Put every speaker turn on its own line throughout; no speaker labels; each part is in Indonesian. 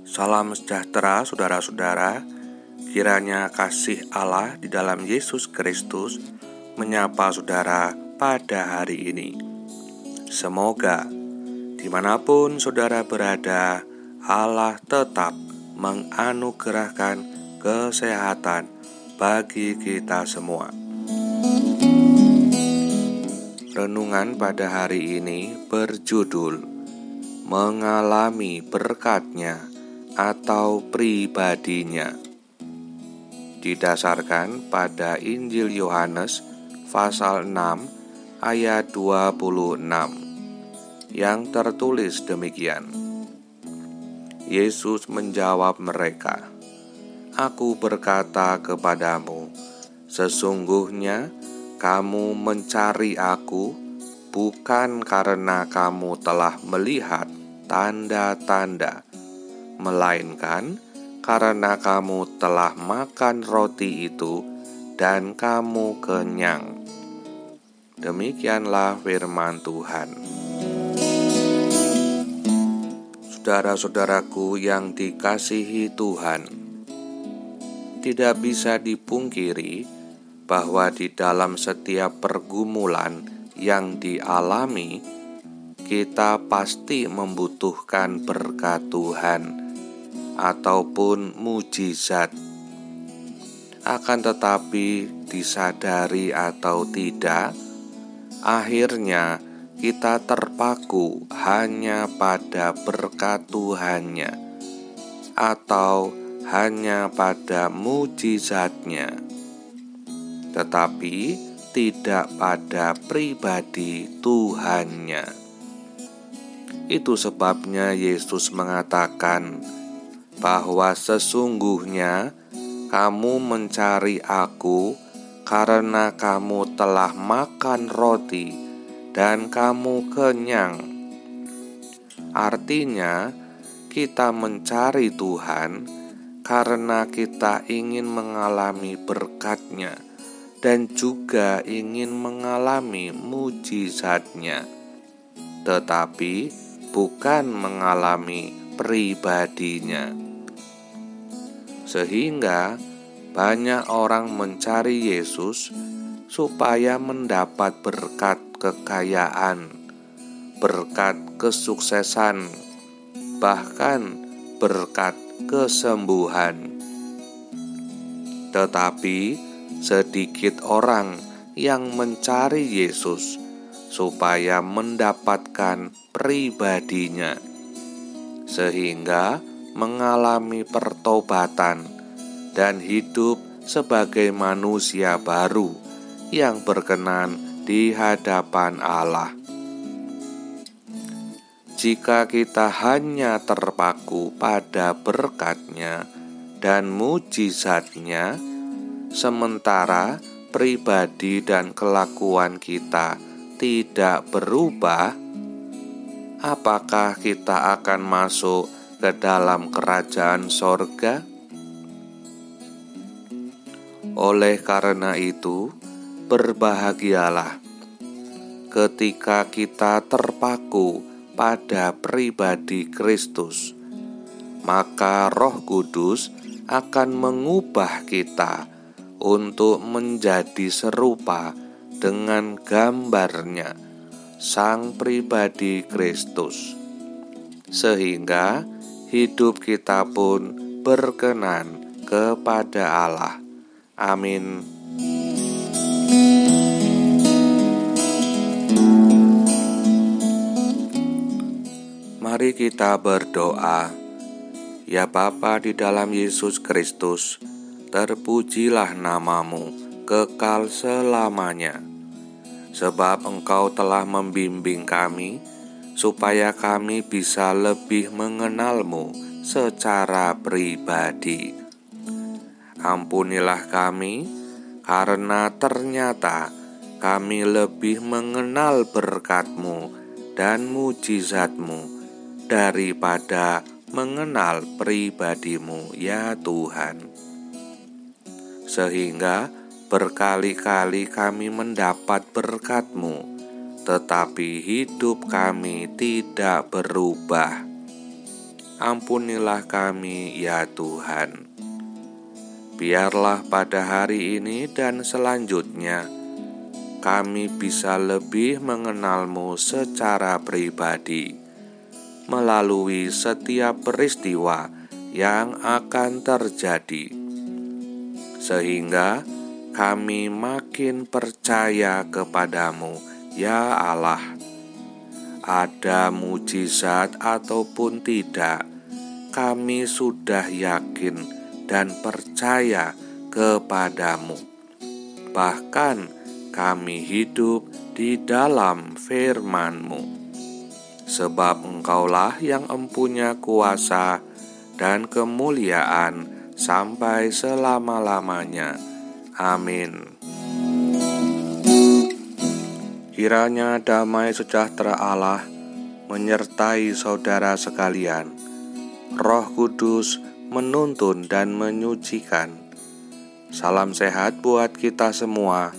Salam sejahtera saudara-saudara, kiranya kasih Allah di dalam Yesus Kristus menyapa saudara pada hari ini. Semoga dimanapun saudara berada, Allah tetap menganugerahkan kesehatan bagi kita semua. Renungan pada hari ini berjudul Mengalami berkat-Nya atau pribadinya, didasarkan pada Injil Yohanes pasal 6 ayat 26 yang tertulis demikian. Yesus menjawab mereka, "Aku berkata kepadamu, sesungguhnya kamu mencari Aku bukan karena kamu telah melihat tanda-tanda, melainkan karena kamu telah makan roti itu dan kamu kenyang." Demikianlah firman Tuhan. Saudara-saudaraku yang dikasihi Tuhan, tidak bisa dipungkiri bahwa di dalam setiap pergumulan yang dialami, kita pasti membutuhkan berkat Tuhan ataupun mujizat. Akan tetapi disadari atau tidak, akhirnya kita terpaku hanya pada berkat Tuhan-Nya atau hanya pada mujizatnya, tetapi tidak pada pribadi Tuhan-Nya. Itu sebabnya Yesus mengatakan bahwa sesungguhnya kamu mencari Aku karena kamu telah makan roti dan kamu kenyang. Artinya, kita mencari Tuhan karena kita ingin mengalami berkat-Nya dan juga ingin mengalami mujizat-Nya, tetapi bukan mengalami pribadinya. Sehingga banyak orang mencari Yesus supaya mendapat berkat kekayaan, berkat kesuksesan, bahkan berkat kesembuhan. Tetapi sedikit orang yang mencari Yesus supaya mendapatkan pribadinya, sehingga mengalami pertobatan dan hidup sebagai manusia baru yang berkenan di hadapan Allah. Jika kita hanya terpaku pada berkat-Nya dan mujizat-Nya, sementara pribadi dan kelakuan kita tidak berubah, apakah kita akan masuk ke dalam kerajaan sorga? Oleh karena itu, berbahagialah ketika kita terpaku pada pribadi Kristus, maka Roh Kudus akan mengubah kita untuk menjadi serupa dengan gambar-Nya, Sang Pribadi Kristus, sehingga hidup kita pun berkenan kepada Allah. Amin. Mari kita berdoa. Ya Bapa di dalam Yesus Kristus, terpujilah nama-Mu kekal selamanya. Sebab Engkau telah membimbing kami, supaya kami bisa lebih mengenal-Mu secara pribadi. Ampunilah kami, karena ternyata kami lebih mengenal berkat-Mu dan mujizat-Mu daripada mengenal pribadi-Mu, ya Tuhan. Sehingga berkali-kali kami mendapat berkat-Mu tetapi hidup kami tidak berubah. Ampunilah kami ya Tuhan. Biarlah pada hari ini dan selanjutnya kami bisa lebih mengenal-Mu secara pribadi melalui setiap peristiwa yang akan terjadi, sehingga kami makin percaya kepadamu, ya Allah. Ada mujizat ataupun tidak, kami sudah yakin dan percaya kepadamu. Bahkan kami hidup di dalam firman-Mu, sebab Engkaulah yang empunya kuasa dan kemuliaan sampai selama-lamanya. Amin. Kiranya damai sejahtera Allah menyertai saudara sekalian. Roh Kudus menuntun dan menyucikan. Salam sehat buat kita semua.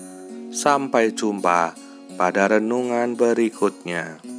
Sampai jumpa pada renungan berikutnya.